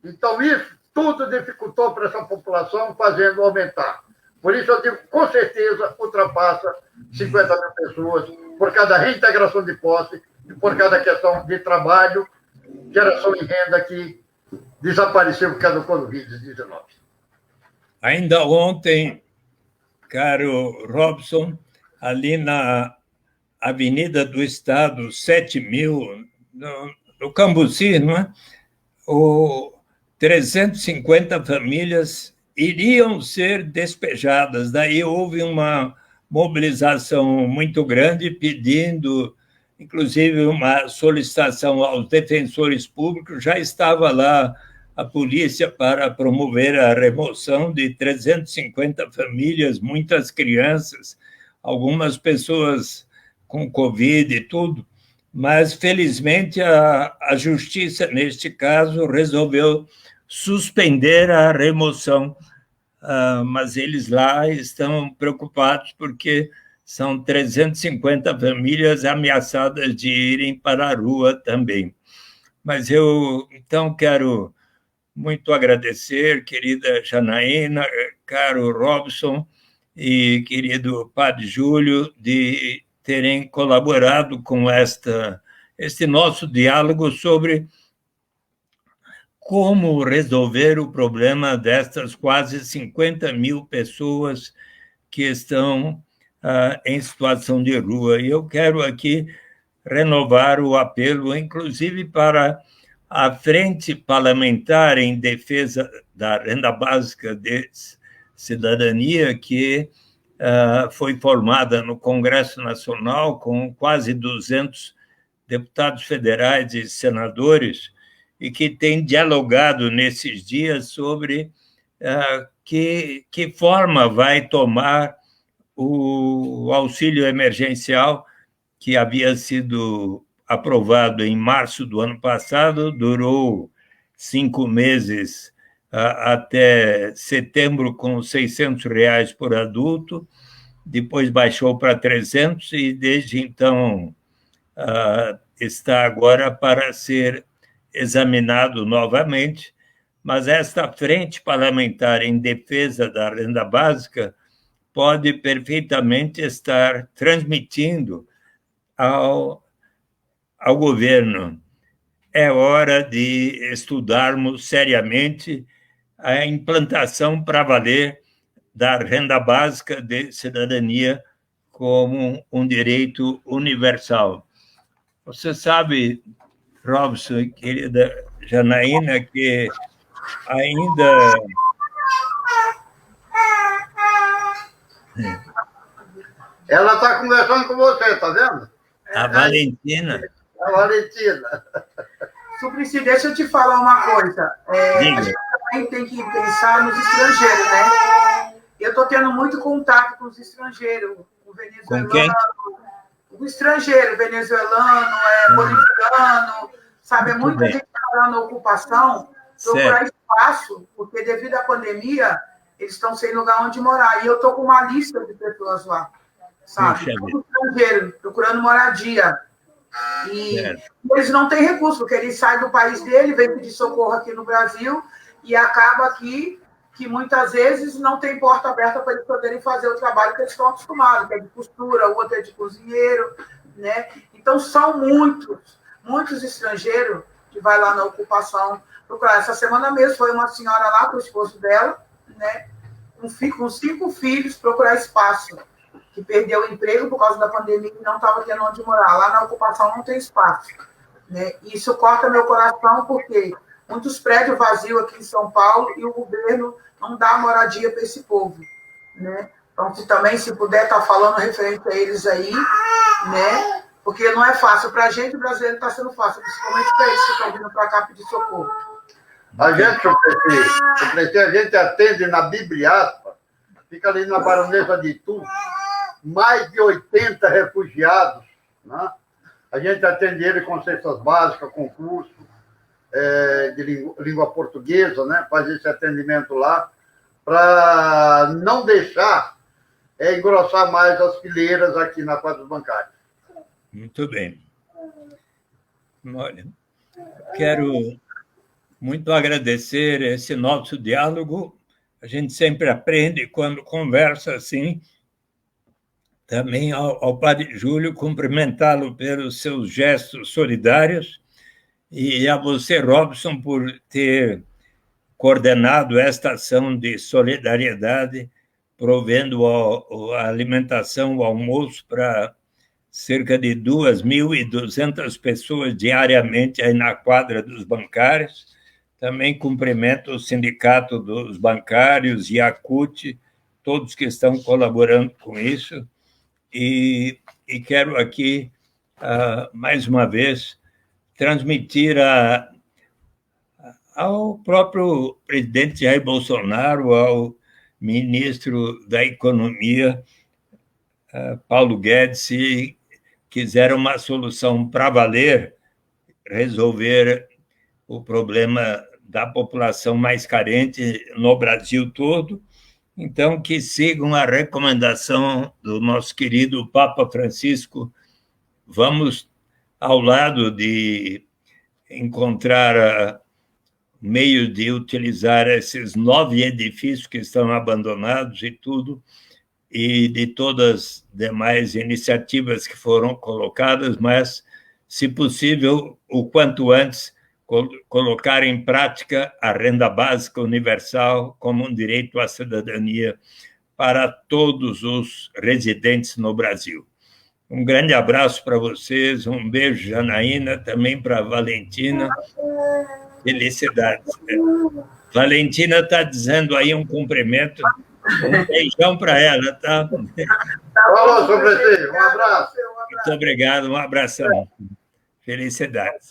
Então, isso tudo dificultou para essa população, fazendo aumentar. Por isso, eu digo, com certeza, ultrapassa 50 mil pessoas, por causa da reintegração de posse, e por causa da questão de trabalho, geração de renda que desapareceu por causa do Covid-19. Ainda ontem, caro Robson, ali na Avenida do Estado, 7.000, no Cambuci, não é? 350 famílias iriam ser despejadas. Daí houve uma mobilização muito grande, pedindo, inclusive, uma solicitação aos defensores públicos. Já estava lá a polícia para promover a remoção de 350 famílias, muitas crianças, algumas pessoas com Covid e tudo. Mas, felizmente, a justiça, neste caso, resolveu suspender a remoção, mas eles lá estão preocupados porque são 350 famílias ameaçadas de irem para a rua também. Mas eu, então, quero muito agradecer, querida Janaína, caro Robson e querido Padre Júlio, de terem colaborado com este nosso diálogo sobre como resolver o problema destas quase 50 mil pessoas que estão em situação de rua. E eu quero aqui renovar o apelo, inclusive para a Frente Parlamentar em Defesa da Renda Básica de Cidadania, que foi formada no Congresso Nacional com quase 200 deputados federais e senadores, e que tem dialogado nesses dias sobre que forma vai tomar o auxílio emergencial que havia sido aprovado em março do ano passado, durou 5 meses até setembro com R$600 por adulto, depois baixou para 300 e desde então está agora para ser examinado novamente, mas esta frente parlamentar em defesa da renda básica pode perfeitamente estar transmitindo ao governo: é hora de estudarmos seriamente a implantação para valer da renda básica de cidadania como um direito universal. Você sabe, Robson e querida Janaína, que ainda... Ela está conversando com você, está vendo? A Valentina. A Valentina. Suplicy, deixa eu te falar uma coisa. A gente também tem que pensar nos estrangeiros, né? Eu estou tendo muito contato com os estrangeiros, o venezuelano, com quem? O estrangeiro, venezuelano, boliviano, sabe? Muito Muita bem. gente está na ocupação, procurar espaço, porque devido à pandemia, eles estão sem lugar onde morar. E eu estou com uma lista de pessoas lá, sabe? Todo estrangeiro, procurando moradia. E eles não têm recurso, porque eles saem do país dele, vêm pedir socorro aqui no Brasil, e acaba aqui que muitas vezes não tem porta aberta para eles poderem fazer o trabalho que eles estão acostumados, que é de costura, o outro é de cozinheiro, né? Então, são muitos estrangeiros que vai lá na ocupação procurar. Essa semana mesmo foi uma senhora lá com o esposo dela, né? Com 5 filhos, procurar espaço, que perdeu o emprego por causa da pandemia e não estava tendo onde morar. Lá na ocupação não tem espaço, né? E isso corta meu coração, porque muitos prédios vazios aqui em São Paulo e o governo não dá moradia para esse povo, né? Então, se puder estar falando referente a eles aí, né? Porque não é fácil. Para a gente, o brasileiro está sendo fácil, principalmente para eles que estão vindo para cá pedir socorro. A gente, a gente atende na Bibliaspa, fica ali na Baronesa de Itu, mais de 80 refugiados, né? A gente atende ele com cestas básicas, com curso de língua portuguesa, né? Faz esse atendimento lá, para não deixar engrossar mais as fileiras aqui na quadra bancária. Muito bem. Olha, quero muito agradecer esse nosso diálogo. A gente sempre aprende quando conversa assim. Também ao Padre Júlio, cumprimentá-lo pelos seus gestos solidários e a você, Robson, por ter coordenado esta ação de solidariedade, provendo a alimentação, o almoço para cerca de 2.200 pessoas diariamente aí na quadra dos bancários. Também cumprimento o Sindicato dos Bancários e a CUT, todos que estão colaborando com isso. E quero aqui, mais uma vez, transmitir ao próprio presidente Jair Bolsonaro, ao ministro da Economia, Paulo Guedes, se quiser uma solução para valer, resolver o problema da população mais carente no Brasil todo, então que sigam a recomendação do nosso querido Papa Francisco. Vamos, ao lado de encontrar meio de utilizar esses 9 edifícios que estão abandonados e tudo, e de todas as demais iniciativas que foram colocadas, mas, se possível, o quanto antes, colocar em prática a renda básica universal como um direito à cidadania para todos os residentes no Brasil. Um grande abraço para vocês, um beijo, Janaína, também para a Valentina. Felicidades. Valentina está dizendo aí um cumprimento. Um beijão para ela, tá? Falou, sobre você. Um abraço. Muito obrigado, um abração. Felicidades.